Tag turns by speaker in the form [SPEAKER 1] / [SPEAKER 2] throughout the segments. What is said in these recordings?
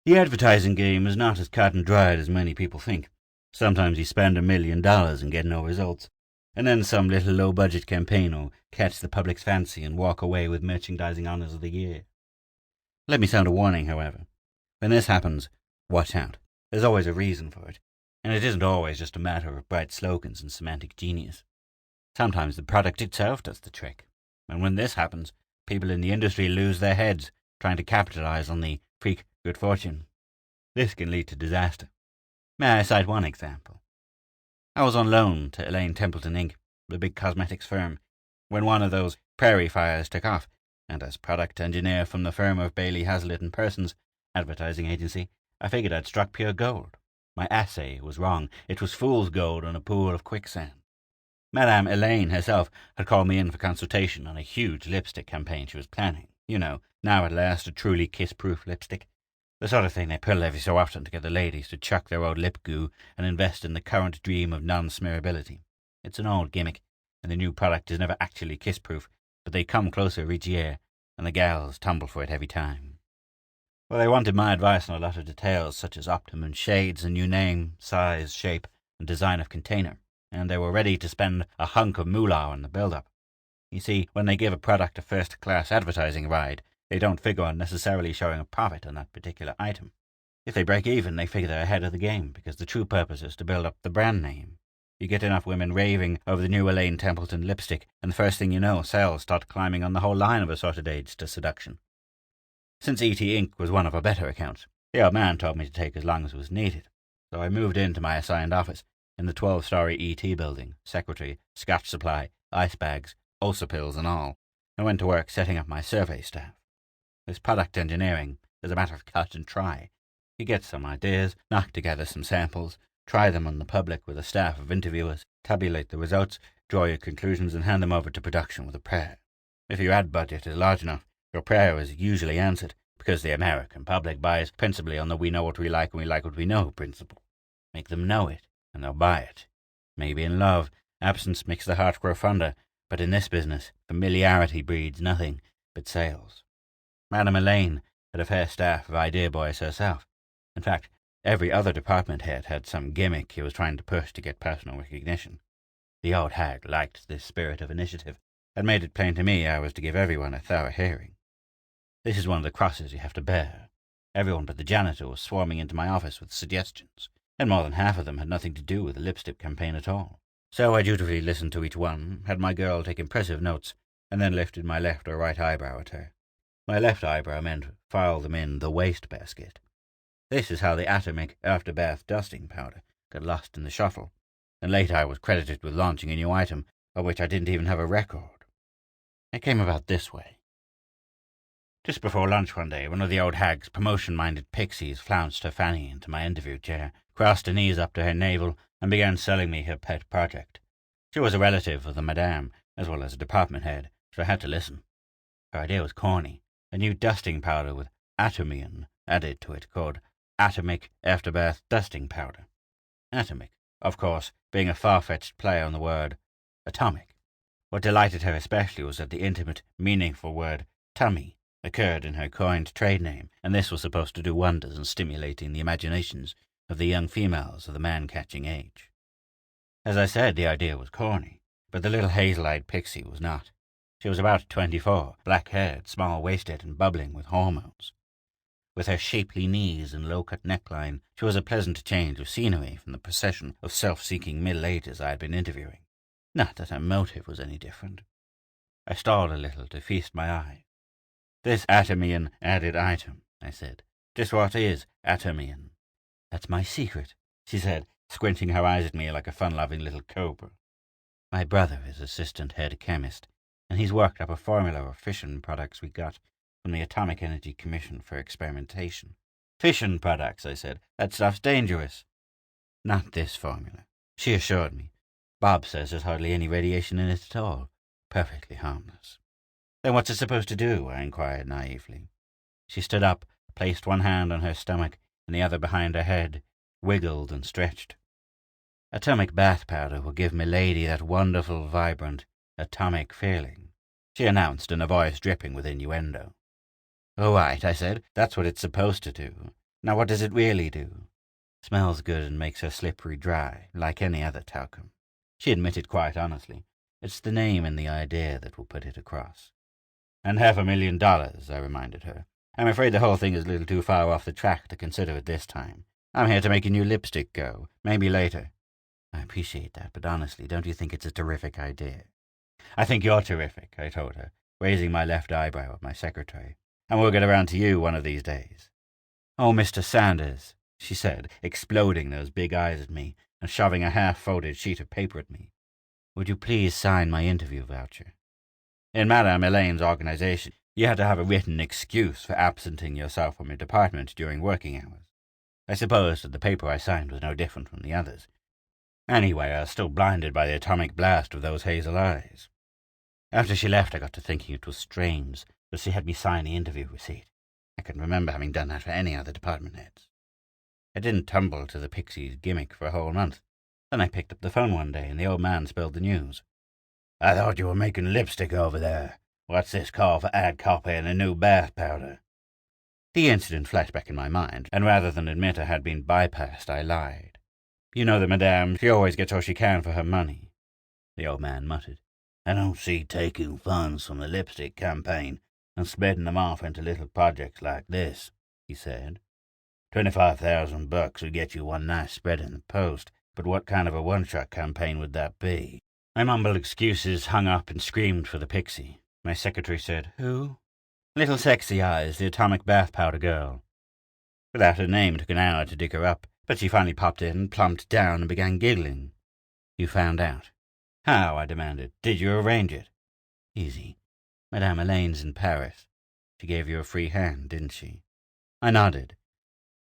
[SPEAKER 1] The advertising game is not as cut and dried as many people think. Sometimes you spend $1 million and get no results, and then some little low-budget campaign will catch the public's fancy and walk away with merchandising honours of the year. Let me sound a warning, however. When this happens, watch out. There's always a reason for it, and it isn't always just a matter of bright slogans and semantic genius. Sometimes the product itself does the trick, and when this happens, people in the industry lose their heads trying to capitalize on the freak good fortune. This can lead to disaster. May I cite one example? I was on loan to Elaine Templeton Inc., the big cosmetics firm, when one of those prairie fires took off, and as product engineer from the firm of Bailey, Hazlitt and Persons advertising agency, I figured I'd struck pure gold. My assay was wrong. It was fool's gold in a pool of quicksand. Madame Elaine herself had called me in for consultation on a huge lipstick campaign she was planning. You know, now at last a truly kiss-proof lipstick. The sort of thing they pull every so often to get the ladies to chuck their old lip goo and invest in the current dream of non-smearability. It's an old gimmick, and the new product is never actually kiss-proof, but they come closer each year, and the gals tumble for it every time. Well, they wanted my advice on a lot of details, such as optimum shades and new name, size, shape, and design of container, and they were ready to spend a hunk of moolah on the build-up. You see, when they give a product a first-class advertising ride, they don't figure on necessarily showing a profit on that particular item. If they break even, they figure they're ahead of the game, because the true purpose is to build up the brand name. You get enough women raving over the new Elaine Templeton lipstick, and the first thing you know, sales start climbing on the whole line of assorted aids to seduction. Since E.T. Inc. was one of our better accounts, the old man told me to take as long as was needed, so I moved into my assigned office in the 12-story E.T. building, secretary, scotch supply, ice bags, ulcer pills and all, and went to work setting up my survey staff. This product engineering is a matter of cut and try. You get some ideas, knock together some samples, try them on the public with a staff of interviewers, tabulate the results, draw your conclusions, and hand them over to production with a prayer. If your ad budget is large enough, your prayer is usually answered, because the American public buys principally on the we know what we like and we like what we know principle. Make them know it, and they'll buy it. Maybe in love, absence makes the heart grow fonder, but in this business, familiarity breeds nothing but sales. Madame Elaine had a fair staff of idea boys herself. In fact, every other department head had some gimmick he was trying to push to get personal recognition. The old hag liked this spirit of initiative, and made it plain to me I was to give everyone a thorough hearing. This is one of the crosses you have to bear. Everyone but the janitor was swarming into my office with suggestions, and more than half of them had nothing to do with the lipstick campaign at all. So I dutifully listened to each one, had my girl take impressive notes, and then lifted my left or right eyebrow at her. My left eyebrow meant file them in the wastebasket. This is how the atomic after-bath dusting powder got lost in the shuffle, and later I was credited with launching a new item of which I didn't even have a record. It came about this way. Just before lunch one day, one of the old hag's promotion-minded pixies flounced her fanny into my interview chair, crossed her knees up to her navel, and began selling me her pet project. She was a relative of the madame, as well as a department head, so I had to listen. Her idea was corny. A new dusting powder with atomium added to it called Atomic Afterbath Dusting Powder. Atomic, of course, being a far-fetched play on the word atomic. What delighted her especially was that the intimate, meaningful word tummy occurred in her coined trade name, and this was supposed to do wonders in stimulating the imaginations of the young females of the man-catching age. As I said, the idea was corny, but the little hazel-eyed pixie was not. She was about 24, black-haired, small-waisted, and bubbling with hormones. With her shapely knees and low-cut neckline, she was a pleasant change of scenery from the procession of self-seeking Middle Ages I had been interviewing. Not that her motive was any different. I stalled a little to feast my eye. "This atomian added item," I said. "Just what is atomian?" "That's my secret," she said, squinting her eyes at me like a fun-loving little cobra. "My brother is assistant head chemist, and he's worked up a formula of fission products we got from the Atomic Energy Commission for experimentation." "Fission products," I said. "That stuff's dangerous." "Not this formula," she assured me. "Bob says there's hardly any radiation in it at all. Perfectly harmless." "Then what's it supposed to do?" I inquired naively. She stood up, placed one hand on her stomach and the other behind her head, wiggled and stretched. "Atomic bath powder will give milady that wonderful, vibrant, atomic feeling," she announced in a voice dripping with innuendo. "All right," I said. "That's what it's supposed to do. Now what does it really do? Smells good and makes her slippery dry, like any other talcum. She admitted quite honestly. It's the name and the idea that will put it across. And $500,000, I reminded her. I'm afraid the whole thing is a little too far off the track to consider it this time. I'm here to make a new lipstick go, maybe later. I appreciate that, but honestly, don't you think it's a terrific idea? I think you're terrific, I told her, raising my left eyebrow at my secretary. And we'll get around to you one of these days. Oh, Mr. Sanders, she said, exploding those big eyes at me and shoving a half-folded sheet of paper at me. Would you please sign my interview voucher? In Madame Elaine's organization, you had to have a written excuse for absenting yourself from your department during working hours. I supposed that the paper I signed was no different from the others. Anyway, I was still blinded by the atomic blast of those hazel eyes. After she left, I got to thinking it was strange that she had me sign the interview receipt. I couldn't remember having done that for any other department heads. I didn't tumble to the Pixies' gimmick for a whole month. Then I picked up the phone one day, and the old man spilled the news. I thought you were making lipstick over there. What's this call for ad copy and a new bath powder? The incident flashed back in my mind, and rather than admit I had been bypassed, I lied. You know that Madame, she always gets all she can for her money. The old man muttered. I don't see taking funds from the lipstick campaign and splitting them off into little projects like this, he said. $25,000 would get you one nice spread in the Post, but what kind of a one-shot campaign would that be? I mumbled excuses, hung up, and screamed for the Pixie. My secretary said, Who? Little Sexy Eyes, the atomic bath powder girl. Without her name, it took an hour to dig her up, but she finally popped in, plumped down, and began giggling. You found out. How? I demanded. Did you arrange it? Easy. Madame Elaine's in Paris. She gave you a free hand, didn't she? I nodded.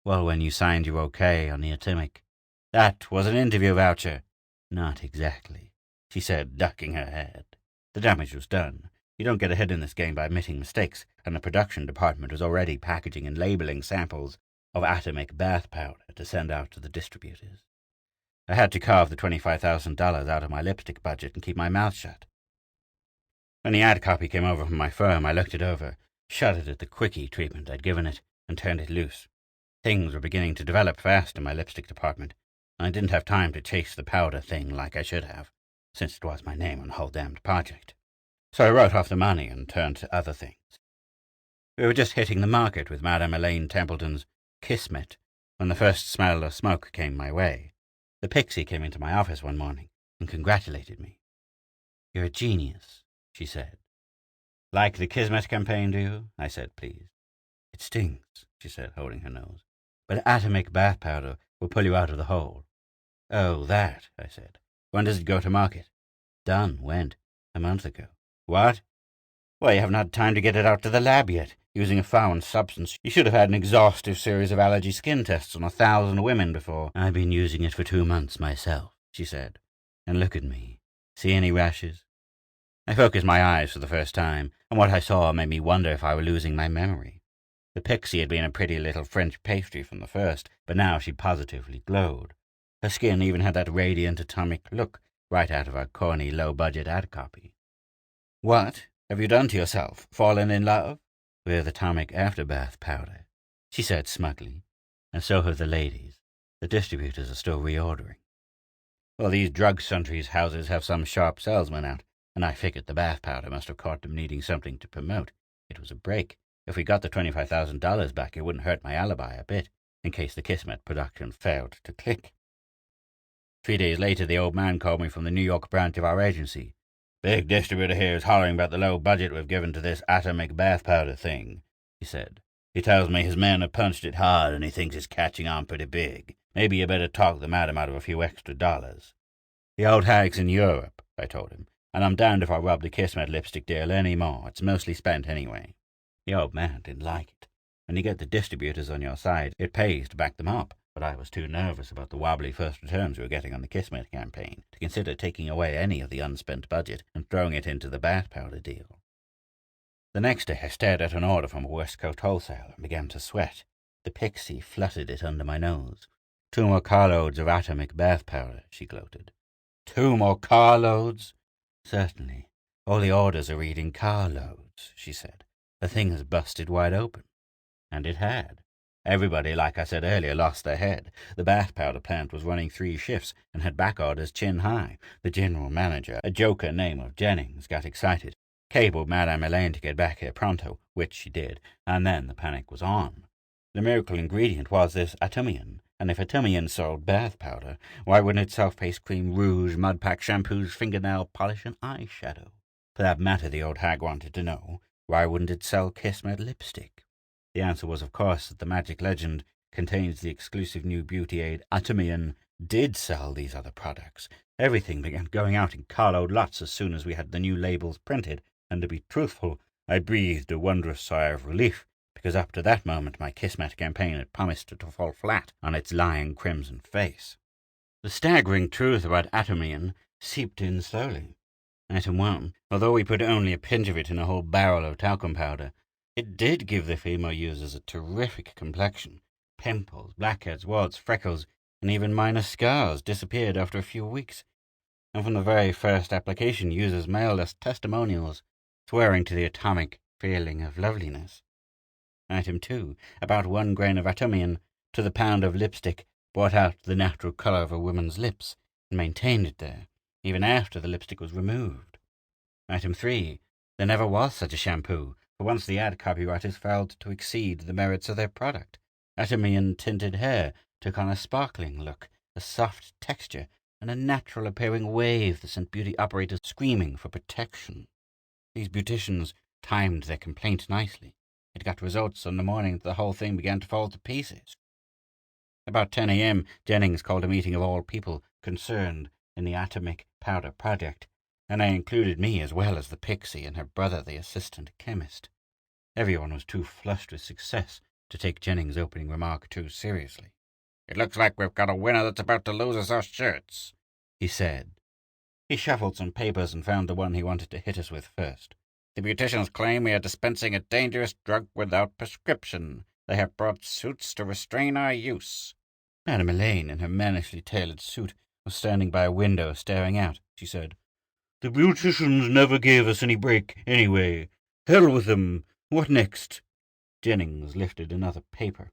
[SPEAKER 1] Well, when you signed your okay on the atomic. That was an interview voucher. Not exactly, she said, ducking her head. The damage was done. You don't get ahead in this game by admitting mistakes, and the production department was already packaging and labeling samples of atomic bath powder to send out to the distributors. I had to carve the $25,000 out of my lipstick budget and keep my mouth shut. When the ad copy came over from my firm, I looked it over, shuddered at the quickie treatment I'd given it, and turned it loose. Things were beginning to develop fast in my lipstick department, and I didn't have time to chase the powder thing like I should have, since it was my name on the whole damned project. So I wrote off the money and turned to other things. We were just hitting the market with Madame Elaine Templeton's Kismet when the first smell of smoke came my way. The Pixie came into my office one morning and congratulated me. You're a genius, she said. Like the Kismet campaign, do you? I said, pleased. It stings, she said, holding her nose. But atomic bath powder will pull you out of the hole. Oh, that, I said. When does it go to market? Done, went, a month ago. What? Well, you haven't had time to get it out to the lab yet. Using a found substance, you should have had an exhaustive series of allergy skin tests on 1,000 women before. I've been using it for 2 months myself, she said. And look at me. See any rashes? I focused my eyes for the first time, and what I saw made me wonder if I were losing my memory. The Pixie had been a pretty little French pastry from the first, but now she positively glowed. Her skin even had that radiant atomic look right out of our corny low-budget ad copy. What have you done to yourself? Fallen in love? With atomic afterbath powder, she said smugly. And so have the ladies. The distributors are still reordering. Well, these drug sundries houses have some sharp salesmen out, and I figured the bath powder must have caught them needing something to promote. It was a break. If we got the $25,000 back, it wouldn't hurt my alibi a bit, in case the Kismet production failed to click. 3 days later, the old man called me from the New York branch of our agency. Big distributor here is hollering about the low budget we've given to this atomic bath powder thing, he said. He tells me his men have punched it hard and he thinks it's catching on pretty big. Maybe you better talk the madam out of a few extra dollars. The old hag's in Europe, I told him, and I'm damned if I'll rub the Kismet lipstick deal any more. It's mostly spent anyway. The old man didn't like it. When you get the distributors on your side, it pays to back them up. But I was too nervous about the wobbly first returns we were getting on the Kismet campaign to consider taking away any of the unspent budget and throwing it into the bath powder deal. The next day I stared at an order from a West Coast wholesaler and began to sweat. The Pixie fluttered it under my nose. 2 more carloads of atomic bath powder, she gloated. 2 more carloads? Certainly. All the orders are reading carloads, she said. The thing has busted wide open. And it had. Everybody, like I said earlier, lost their head. The bath powder plant was running 3 shifts and had back orders chin high. The general manager, a joker name of Jennings, got excited, cabled Madame Elaine to get back here pronto, which she did, and then the panic was on. The miracle ingredient was this atomian, and if atomian sold bath powder, why wouldn't it sell face cream, rouge, mud pack shampoos, fingernail polish, and eyeshadow? For that matter, the old hag wanted to know, why wouldn't it sell Kismet lipstick? The answer was, of course, that the magic legend contains the exclusive new beauty aid Atomian did sell these other products. Everything began going out in carload lots as soon as we had the new labels printed, and to be truthful, I breathed a wondrous sigh of relief, because up to that moment my Kismet campaign had promised to fall flat on its lying crimson face. The staggering truth about Atomian seeped in slowly. Item 1. Although we put only a pinch of it in a whole barrel of talcum powder, it did give the female users a terrific complexion. Pimples, blackheads, warts, freckles, and even minor scars disappeared after a few weeks. And from the very first application, users mailed us testimonials swearing to the atomic feeling of loveliness. Item 2. About 1 grain of atomian to the pound of lipstick brought out the natural color of a woman's lips and maintained it there, even after the lipstick was removed. Item 3. There never was such a shampoo, for once the ad copywriters failed to exceed the merits of their product. Atomian tinted hair took on a sparkling look, a soft texture, and a natural-appearing wave that sent beauty operators screaming for protection. These beauticians timed their complaint nicely. It got results on the morning that the whole thing began to fall to pieces. About 10 a.m., Jennings called a meeting of all people concerned in the atomic powder project, and they included me as well as the pixie and her brother, the assistant chemist. Everyone was too flushed with success to take Jennings' opening remark too seriously. "It looks like we've got a winner that's about to lose us our shirts," he said. He shuffled some papers and found the one he wanted to hit us with first. "The beauticians claim we are dispensing a dangerous drug without prescription. They have brought suits to restrain our use." Madame Elaine, in her mannishly tailored suit, was standing by a window staring out. She said, "The beauticians never gave us any break, anyway. Hell with them. What next?" Jennings lifted another paper.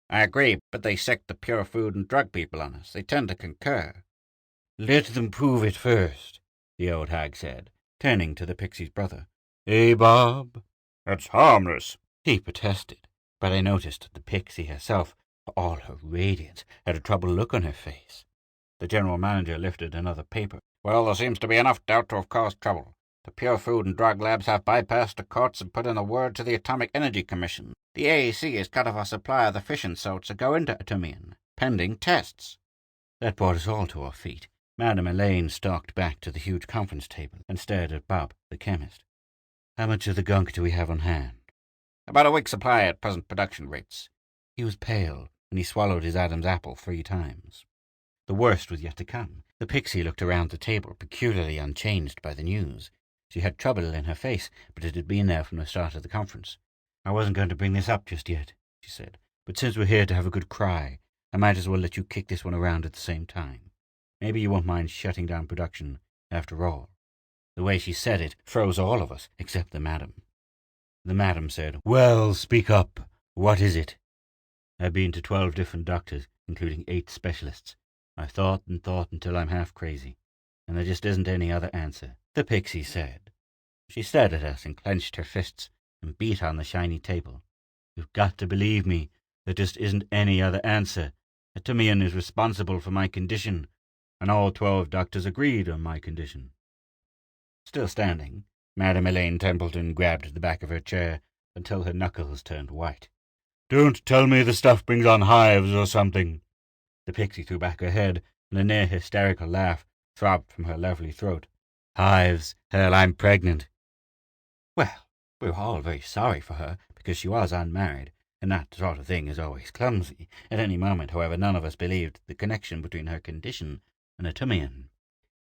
[SPEAKER 1] "I agree, but they sick the pure food and drug people on us. They tend to concur." "Let them prove it first," the old hag said, turning to the pixie's brother. "Eh, Bob?" "It's harmless," he protested, but I noticed that the pixie herself, for all her radiance, had a troubled look on her face. The general manager lifted another paper. "Well, there seems to be enough doubt to have caused trouble. The Pure Food and Drug Labs have bypassed the courts and put in a word to the Atomic Energy Commission. The AEC has cut off our supply of the fission salts that go into Atomian, pending tests." That brought us all to our feet. Madame Elaine stalked back to the huge conference table and stared at Bob, the chemist. "How much of the gunk do we have on hand?" "About a week's supply at present production rates." He was pale, and he swallowed his Adam's apple 3 times. The worst was yet to come. The pixie looked around the table, peculiarly unchanged by the news. She had trouble in her face, but it had been there from the start of the conference. "I wasn't going to bring this up just yet," she said, "but since we're here to have a good cry, I might as well let you kick this one around at the same time. Maybe you won't mind shutting down production, after all." The way she said it froze all of us, except the madam. The madam said, "Well, speak up. What is it?" "I've been to 12 different doctors, including 8 specialists. I've thought and thought until I'm half crazy, and there just isn't any other answer," the pixie said. She stared at us and clenched her fists and beat on the shiny table. "You've got to believe me. There just isn't any other answer. Atomian is responsible for my condition, and all 12 doctors agreed on my condition." Still standing, Madame Elaine Templeton grabbed the back of her chair until her knuckles turned white. "Don't tell me the stuff brings on hives or something." The pixie threw back her head, and a near hysterical laugh throbbed from her lovely throat. "Hives? Hell, I'm pregnant." Well, we were all very sorry for her, because she was unmarried, and that sort of thing is always clumsy. At any moment, however, none of us believed the connection between her condition and Atomian.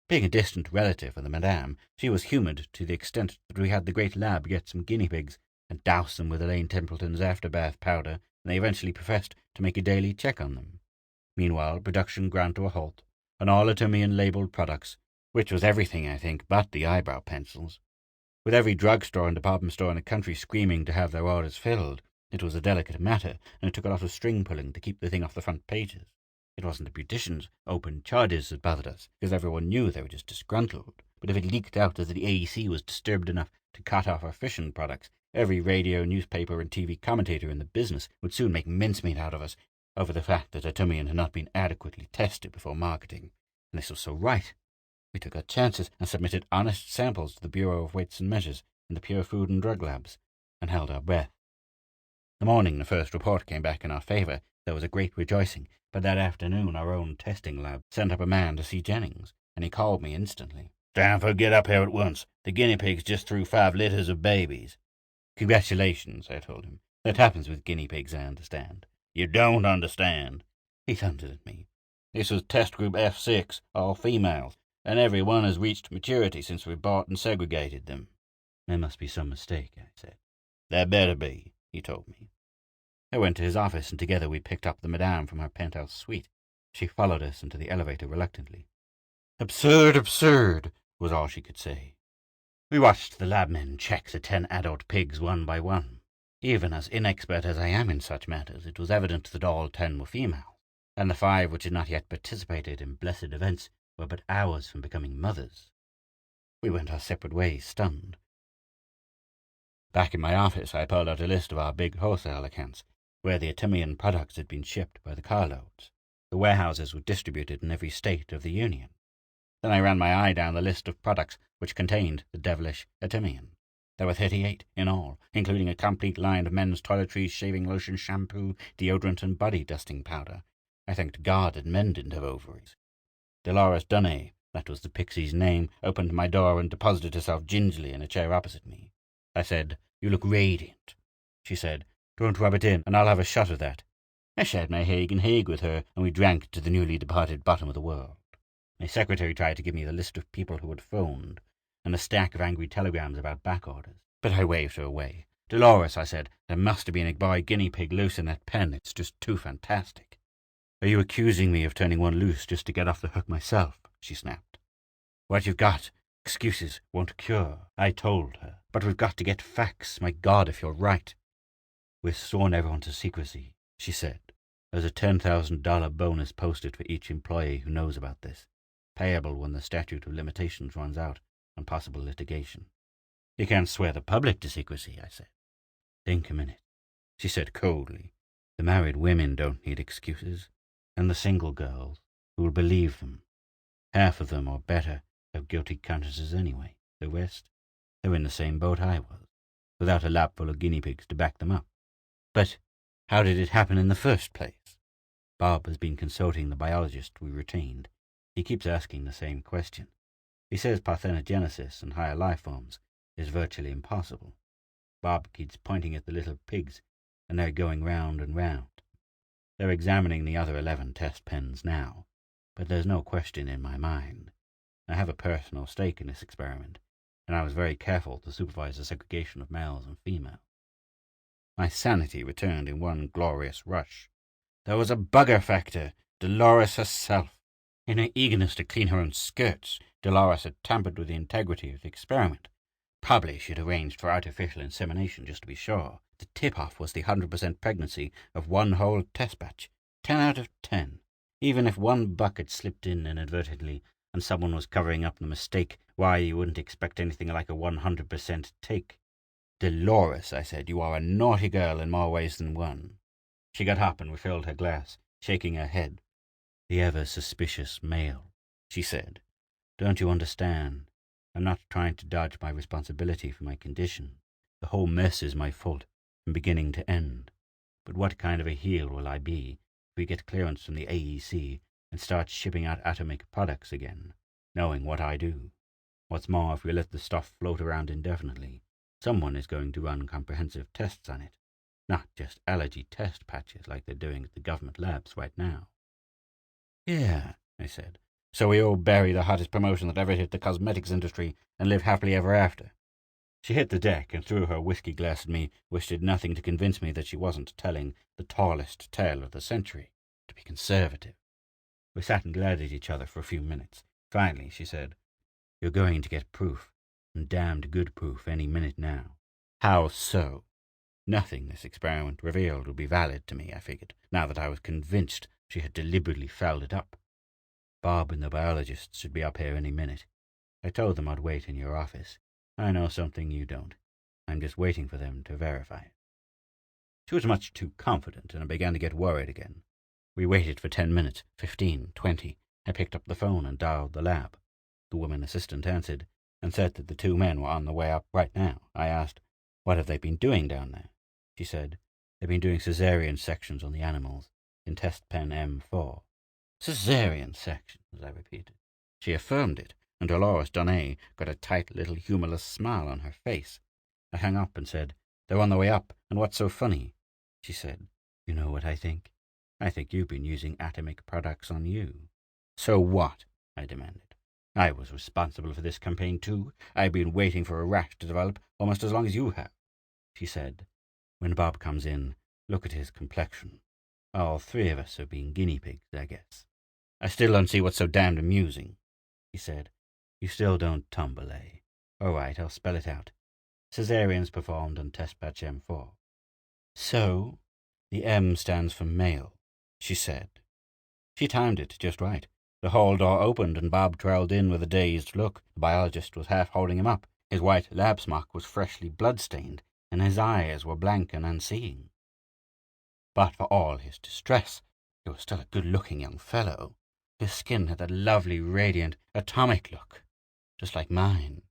[SPEAKER 1] Being a distant relative of the madame, she was humoured to the extent that we had the great lab get some guinea pigs and douse them with Elaine Templeton's after-bath powder, and they eventually professed to make a daily check on them. Meanwhile, production ground to a halt on all Atomian-labelled products, which was everything, I think, but the eyebrow pencils. With every drugstore and department store in the country screaming to have their orders filled, It was a delicate matter, and it took a lot of string-pulling to keep the thing off the front pages. It wasn't the beauticians' open charges that bothered us, because everyone knew they were just disgruntled. But if it leaked out that the AEC was disturbed enough to cut off our fishing products, every radio, newspaper, and TV commentator in the business would soon make mincemeat out of us over the fact that Atumian had not been adequately tested before marketing. And this was so right. We took our chances and submitted honest samples to the Bureau of Weights and Measures and the Pure Food and Drug Labs, and held our breath. The morning the first report came back in our favor, there was a great rejoicing, but that afternoon our own testing lab sent up a man to see Jennings, and he called me instantly. "Stanford, get up here at once. The guinea pigs just threw 5 litters of babies." "Congratulations," I told him. "That happens with guinea pigs, I understand." "You don't understand," he thundered at me. "This was test group F6, all females, and every one has reached maturity since we bought and segregated them." "There must be some mistake," I said. "There better be," he told me. I went to his office, and together we picked up the madame from her penthouse suite. She followed us into the elevator reluctantly. "Absurd, absurd," was all she could say. We watched the labmen check the 10 adult pigs one by one. Even as inexpert as I am in such matters, it was evident that all 10 were females, and the 5 which had not yet participated in blessed events were but hours from becoming mothers. We went our separate ways, stunned. Back in my office, I pulled out a list of our big wholesale accounts, where the Atumian products had been shipped by the carloads. The warehouses were distributed in every state of the Union. Then I ran my eye down the list of products which contained the devilish Atumian. There were 38 in all, including a complete line of men's toiletries, shaving lotion, shampoo, deodorant, and body dusting powder. I thanked God that men didn't have ovaries. Dolores Dunay, that was the pixie's name, opened my door and deposited herself gingerly in a chair opposite me. I said, "You look radiant." She said, "Don't rub it in, and I'll have a shot of that." I shared my Hague and Hague with her, and we drank to the newly departed bottom of the world. My secretary tried to give me the list of people who had phoned, and a stack of angry telegrams about back orders, but I waved her away. "Dolores," I said, "there must have been a boy guinea pig loose in that pen. It's just too fantastic." "Are you accusing me of turning one loose just to get off the hook myself?" she snapped. "What you've got, excuses, won't cure," I told her. "But we've got to get facts. My God, if you're right." "We've sworn everyone to secrecy," she said. "There's a $10,000 bonus posted for each employee who knows about this, payable when the statute of limitations runs out on possible litigation." "You can't swear the public to secrecy," I said. "Think a minute," she said coldly. "The married women don't need excuses, and the single girls, who will believe them. Half of them, or better, have guilty consciences anyway. The rest, they're in the same boat I was, without a lap full of guinea pigs to back them up." "But how did it happen in the first place?" Bob has been consulting the biologist we retained. He keeps asking the same question. He says parthenogenesis and higher life forms is virtually impossible. Bob keeps pointing at the little pigs, and they're going round and round. They're examining the other 11 test pens now, but there's no question in my mind. I have a personal stake in this experiment, and I was very careful to supervise the segregation of males and females. My sanity returned in one glorious rush. There was a bugger factor, Dolores herself. In her eagerness to clean her own skirts, Dolores had tampered with the integrity of the experiment. Probably she'd arranged for artificial insemination just to be sure. The tip-off was the 100% pregnancy of one whole test batch. 10 out of 10. Even if one buck had slipped in inadvertently and someone was covering up the mistake, why, you wouldn't expect anything like a 100% take. "Dolores," I said, "you are a naughty girl in more ways than one." She got up and refilled her glass, shaking her head. "The ever-suspicious male," she said. "Don't you understand? I'm not trying to dodge my responsibility for my condition. The whole mess is my fault, from beginning to end. But what kind of a heel will I be if we get clearance from the AEC and start shipping out atomic products again, knowing what I do? What's more, if we let the stuff float around indefinitely, someone is going to run comprehensive tests on it, not just allergy test patches like they're doing at the government labs right now." "Yeah," I said. "So we all bury the hottest promotion that ever hit the cosmetics industry and live happily ever after." She hit the deck and threw her whiskey glass at me, which did nothing to convince me that she wasn't telling the tallest tale of the century, to be conservative. We sat and glared at each other for a few minutes. Finally, she said, "You're going to get proof, and damned good proof, any minute now." "How so?" Nothing this experiment revealed would be valid to me, I figured, now that I was convinced she had deliberately fouled it up. Bob and the biologists should be up here any minute. I told them I'd wait in your office. I know something you don't. I'm just waiting for them to verify it. She was much too confident, and I began to get worried again. We waited for 10 minutes, 15, 20. I picked up the phone and dialed the lab. The woman assistant answered and said that the two men were on the way up right now. I asked, what have they been doing down there? She said, they've been doing cesarean sections on the animals in test pen M4. Cesarean sections, I repeated. She affirmed it, and Dolores Donnet got a tight little humorless smile on her face. I hung up and said, they're on the way up, and what's so funny? She said, you know what I think? I think you've been using atomic products on you. So what? I demanded. I was responsible for this campaign too. I've been waiting for a rash to develop almost as long as you have. She said, when Bob comes in, look at his complexion. All three of us are being guinea pigs, I guess. I still don't see what's so damned amusing, he said. You still don't tumble, eh? All right, I'll spell it out. Cesareans performed on test patch M4. So, the M stands for male, she said. She timed it just right. The hall door opened and Bob trailed in with a dazed look. The biologist was half holding him up. His white lab smock was freshly blood-stained, and his eyes were blank and unseeing. But for all his distress, he was still a good-looking young fellow. His skin had that lovely, radiant, atomic look, just like mine.